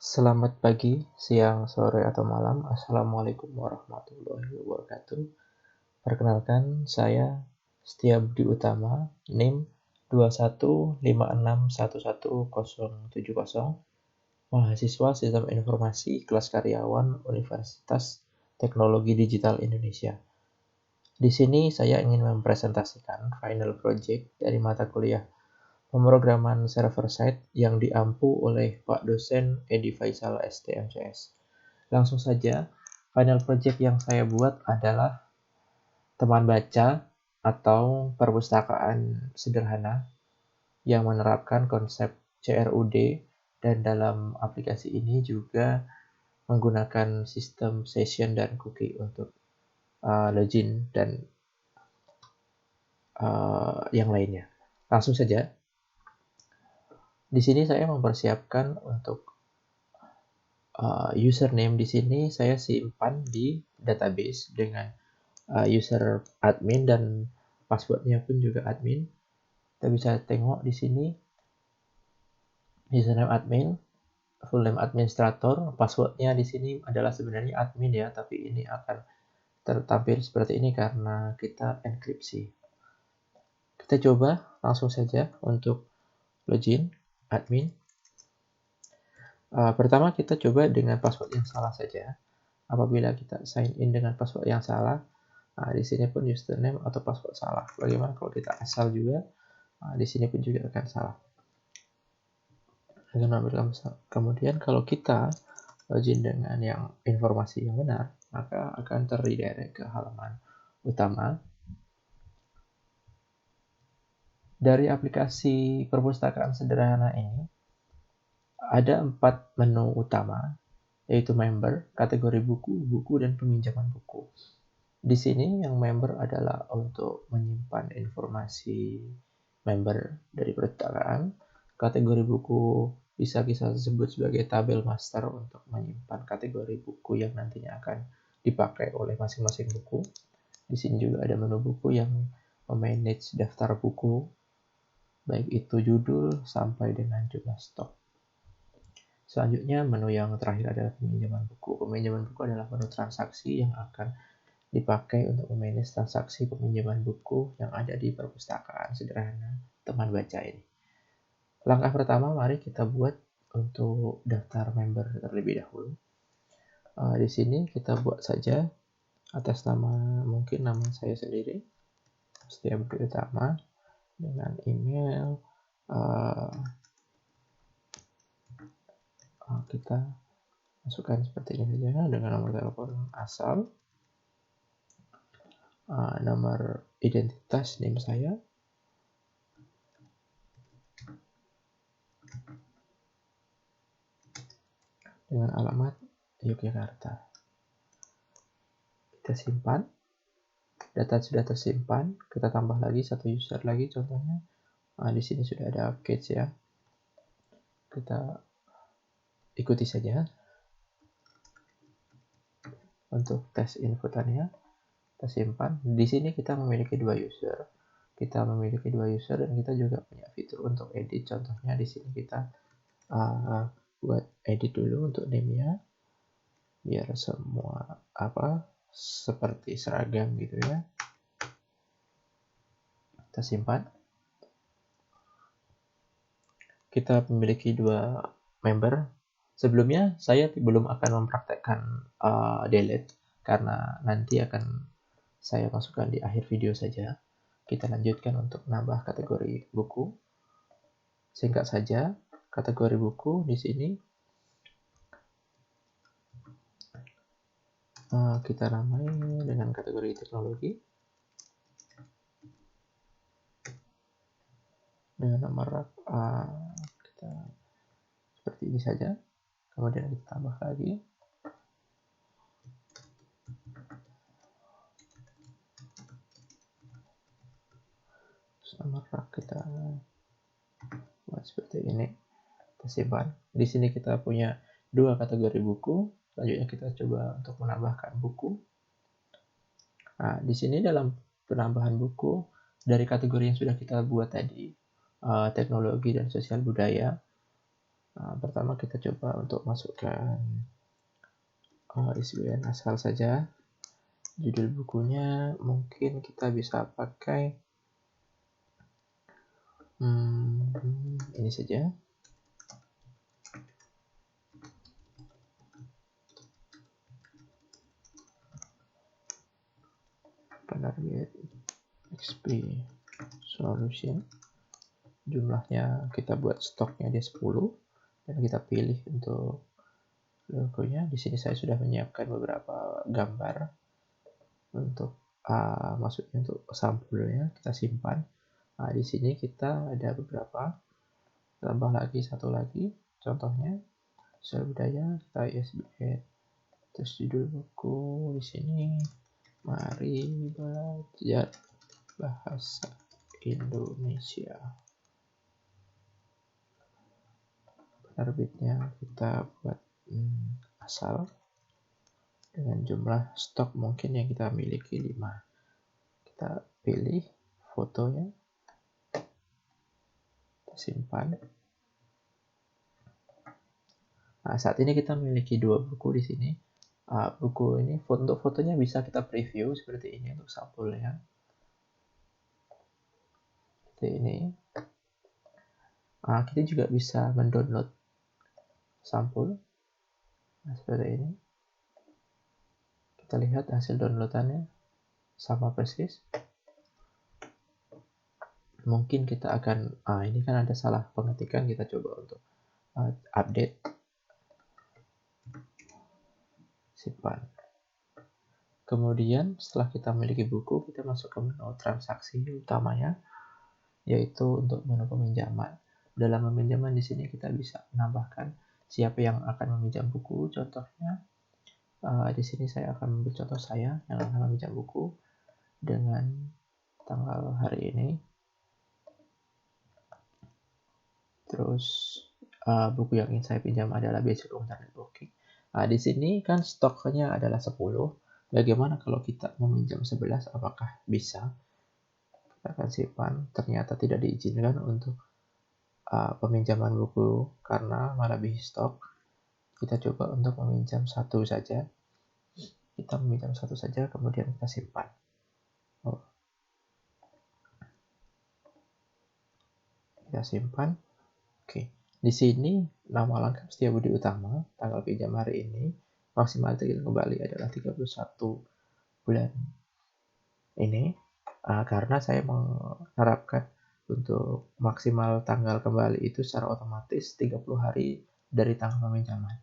Selamat pagi, siang, sore, atau malam. Assalamualaikum warahmatullahi wabarakatuh. Perkenalkan, saya Setia Budi Utama, NIM 215611170, mahasiswa Sistem Informasi kelas karyawan Universitas Teknologi Digital Indonesia. Di sini saya ingin mempresentasikan final project dari mata kuliah pemrograman server-side yang diampu oleh Pak Dosen Edi Faisal STMCS. Langsung saja, final project yang saya buat adalah teman baca atau perpustakaan sederhana yang menerapkan konsep CRUD, dan dalam aplikasi ini juga menggunakan sistem session dan cookie untuk login dan yang lainnya. Langsung saja. Di sini saya mempersiapkan untuk username. Di sini saya simpan di database dengan user admin dan passwordnya pun juga admin. Kita bisa tengok di sini username admin, full name administrator, passwordnya di sini adalah sebenarnya admin ya, tapi ini akan tertampil seperti ini karena kita enkripsi. Kita coba langsung saja untuk login admin. Pertama kita coba dengan password yang salah saja. Apabila kita sign in dengan password yang salah, di sini pun username atau password salah. Bagaimana kalau kita asal juga? Di sini pun juga akan salah. Kemudian kalau kita login dengan yang informasi yang benar, maka akan terredirect ke halaman utama. Dari aplikasi perpustakaan sederhana ini, ada 4 menu utama, yaitu member, kategori buku, buku, dan peminjaman buku. Di sini yang member adalah untuk menyimpan informasi member dari perpustakaan. Kategori buku bisa kita sebut sebagai tabel master untuk menyimpan kategori buku yang nantinya akan dipakai oleh masing-masing buku. Di sini juga ada menu buku yang memanage daftar buku, baik itu judul sampai dengan jumlah stok. Selanjutnya menu yang terakhir adalah peminjaman buku. Peminjaman buku adalah menu transaksi yang akan dipakai untuk memanage transaksi peminjaman buku yang ada di perpustakaan sederhana teman baca ini. Langkah pertama, mari kita buat untuk daftar member terlebih dahulu. Di sini kita buat saja atas nama, mungkin nama saya sendiri, Setia Budi Utama, dengan email. Kita masukkan seperti ini saja dengan nomor telepon asal, nomor identitas NIM saya, dengan alamat Yogyakarta. Kita simpan. Data sudah tersimpan. Kita tambah lagi satu user lagi contohnya. Di sini sudah ada case ya. Kita ikuti saja untuk tes inputannya. Kita simpan. Di sini kita memiliki 2 user. Dan kita juga punya fitur untuk edit. Contohnya di sini kita buat edit dulu untuk name-nya biar semua seperti seragam gitu ya. Kita simpan. Kita memiliki 2 member. Sebelumnya saya belum akan mempraktekkan delete karena nanti akan saya masukkan di akhir video saja. Kita lanjutkan untuk nambah kategori buku. Singkat saja, kategori buku di sini kita namai dengan kategori teknologi dengan nomor rak kita seperti ini saja. Kemudian kita tambah lagi nomor rak, kita buat seperti ini. Kita simpan. Di sini kita punya 2 kategori buku. Selanjutnya kita coba untuk menambahkan buku. Di sini dalam penambahan buku dari kategori yang sudah kita buat tadi, teknologi dan sosial budaya, Pertama kita coba untuk masukkan ISBN asal saja. Judul bukunya mungkin kita bisa pakai ini saja. Penerbit XP Solution. Jumlahnya kita buat stoknya dia 10 dan kita pilih untuk logonya. Di sini saya sudah menyiapkan beberapa gambar untuk maksudnya untuk sampulnya kita simpan. Di sini kita ada beberapa, tambah lagi satu lagi, contohnya sosial budaya, kita ISBN, terus judul buku di sini, mari belajar bahasa Indonesia. Penerbitnya kita buat asal dengan jumlah stok mungkin yang kita miliki 5. Kita pilih fotonya, kita simpan. Saat ini kita memiliki 2 buku di sini. Buku ini untuk fotonya bisa kita preview seperti ini untuk sampulnya. Seperti ini. Kita juga bisa mendownload sampul. Seperti ini. Kita lihat hasil downloadannya sama persis. Mungkin kita akan, ini kan ada salah pengetikan, kita coba untuk update. Simpan. Kemudian setelah kita memiliki buku, kita masuk ke menu transaksi utamanya, yaitu untuk menu peminjaman. Dalam peminjaman di sini kita bisa menambahkan siapa yang akan meminjam buku. Contohnya di sini saya akan mengambil contoh saya yang akan meminjam buku dengan tanggal hari ini. Terus buku yang ingin saya pinjam adalah Basic Computer Networking. Di sini kan stoknya adalah 10. Bagaimana kalau kita meminjam 11? Apakah bisa? Kita akan simpan. Ternyata tidak diizinkan untuk peminjaman buku karena melebihi stok. Kita coba untuk meminjam 1 saja. Kita meminjam 1 saja, kemudian kita simpan. Kita simpan. Oke. Di sini nama lengkap Setiabudi Utama, tanggal pinjam hari ini, maksimal terhitung kembali adalah 31 bulan ini, karena saya menerapkan untuk maksimal tanggal kembali itu secara otomatis 30 hari dari tanggal peminjaman.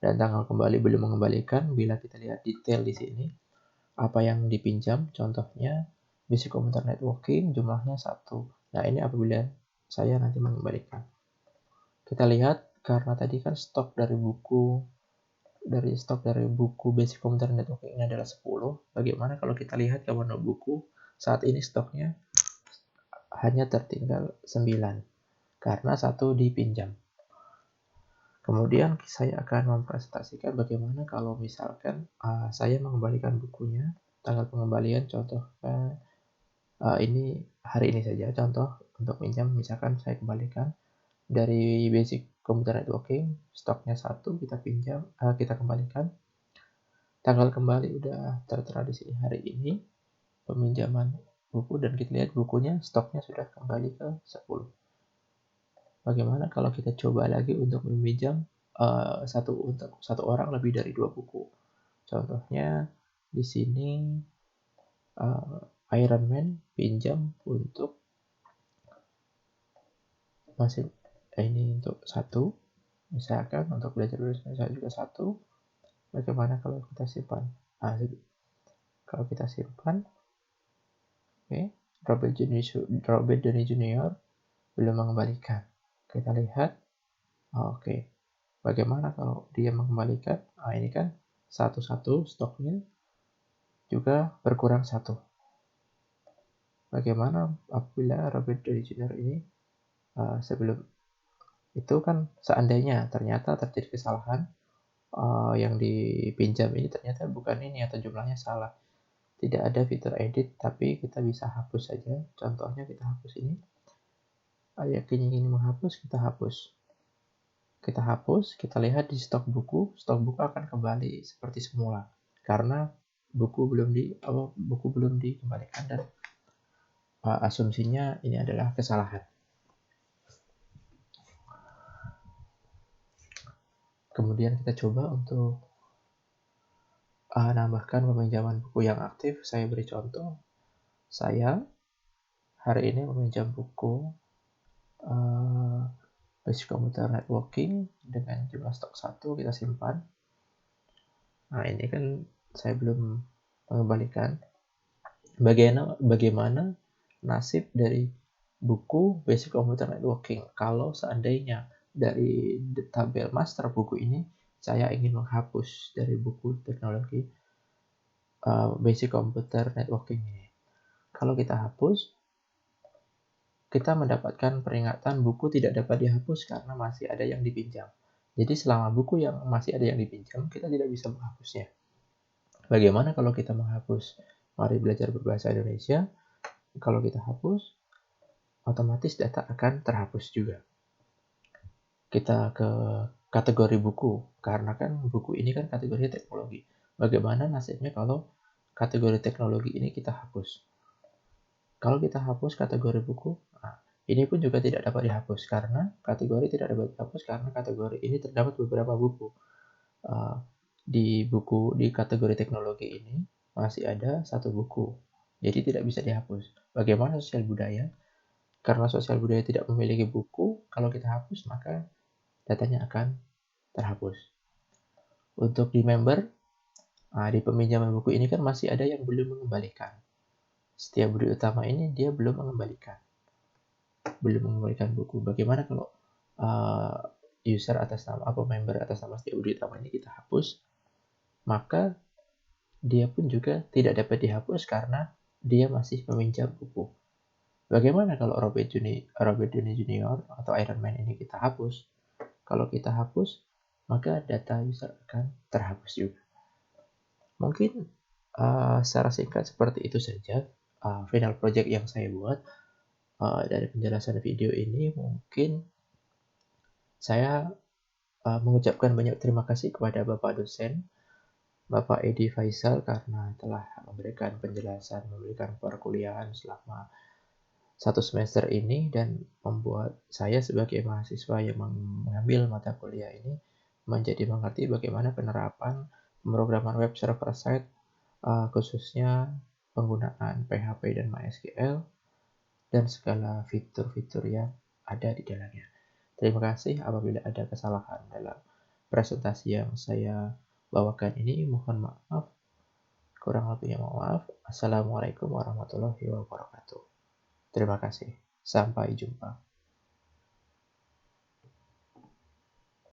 Dan tanggal kembali belum mengembalikan bila kita lihat detail di sini apa yang dipinjam, contohnya Basic Computer Networking jumlahnya 1. Nah, ini apabila saya nanti mengembalikan. Kita lihat karena tadi kan stok dari buku Basic Computer Networking ini adalah 10. Bagaimana kalau kita lihat ke menu buku, saat ini stoknya hanya tertinggal 9 karena 1 dipinjam. Kemudian saya akan mempresentasikan bagaimana kalau misalkan saya mengembalikan bukunya, tanggal pengembalian contohnya ini hari ini saja, contoh untuk pinjam misalkan saya kembalikan dari Basic Computer Networking, stoknya 1, kita pinjam, kita kembalikan. Tanggal kembali udah tertera di sini hari ini, peminjaman buku, dan kita lihat bukunya stoknya sudah kembali ke 10. Bagaimana kalau kita coba lagi untuk meminjam untuk satu orang lebih dari 2 buku? Contohnya di sini Iron Man pinjam untuk masih ini untuk 1, misalkan untuk belajar Indonesia juga 1. Bagaimana kalau kita simpan? Kalau kita simpan, oke, Robert Downey Jr. belum mengembalikan. Kita lihat, oke. Bagaimana kalau dia mengembalikan? Ini kan 1 stoknya juga berkurang 1. Bagaimana apabila Robert Downey Jr. ini sebelum itu kan seandainya ternyata terjadi kesalahan, yang dipinjam ini ternyata bukan ini atau jumlahnya salah. Tidak ada fitur edit, tapi kita bisa hapus saja. Contohnya kita hapus ini. Yang ingin menghapus, kita hapus. Kita hapus, kita lihat di stok buku akan kembali seperti semula karena buku belum dikembalikan dan asumsinya ini adalah kesalahan. Kemudian kita coba untuk nambahkan peminjaman buku yang aktif. Saya beri contoh, saya hari ini meminjam buku Basic Computer Networking dengan jumlah stok 1, kita simpan. Nah, ini kan saya belum mengembalikan. Bagaimana nasib dari buku Basic Computer Networking kalau seandainya dari tabel master buku ini saya ingin menghapus dari buku teknologi Basic Computer Networking ini. Kalau kita hapus, kita mendapatkan peringatan buku tidak dapat dihapus karena masih ada yang dipinjam. Jadi selama buku yang masih ada yang dipinjam, kita tidak bisa menghapusnya. Bagaimana kalau kita menghapus? Mari belajar berbahasa Indonesia. Kalau kita hapus, otomatis data akan terhapus juga. Kita ke kategori buku, karena kan buku ini kan kategori teknologi. Bagaimana nasibnya kalau kategori teknologi ini kita hapus? Kalau kita hapus kategori buku, ini pun juga tidak dapat dihapus karena kategori tidak dapat dihapus karena kategori ini terdapat beberapa buku. Di kategori teknologi ini masih ada satu buku, jadi tidak bisa dihapus. Bagaimana sosial budaya? Karena sosial budaya tidak memiliki buku, kalau kita hapus maka datanya akan terhapus. Untuk di member, di peminjaman buku ini kan masih ada yang belum mengembalikan. Setiap budi utama ini dia belum mengembalikan buku. Bagaimana kalau user atas nama member atas nama setiap budi utama ini kita hapus, maka dia pun juga tidak dapat dihapus karena dia masih meminjam buku. Bagaimana kalau Robert Downey Jr. atau Iron Man ini kita hapus? Kalau kita hapus, maka data user akan terhapus juga. Mungkin secara singkat seperti itu saja final project yang saya buat. Dari penjelasan video ini mungkin saya mengucapkan banyak terima kasih kepada Bapak dosen, Bapak Edi Faisal karena telah memberikan penjelasan, memberikan perkuliahan selama 1 semester ini dan membuat saya sebagai mahasiswa yang mengambil mata kuliah ini menjadi mengerti bagaimana penerapan pemrograman web server side khususnya penggunaan PHP dan MySQL dan segala fitur-fitur yang ada di dalamnya. Terima kasih apabila ada kesalahan dalam presentasi yang saya bawakan ini. Mohon maaf, kurang lebihnya mohon maaf. Assalamualaikum warahmatullahi wabarakatuh. Terima kasih. Sampai jumpa.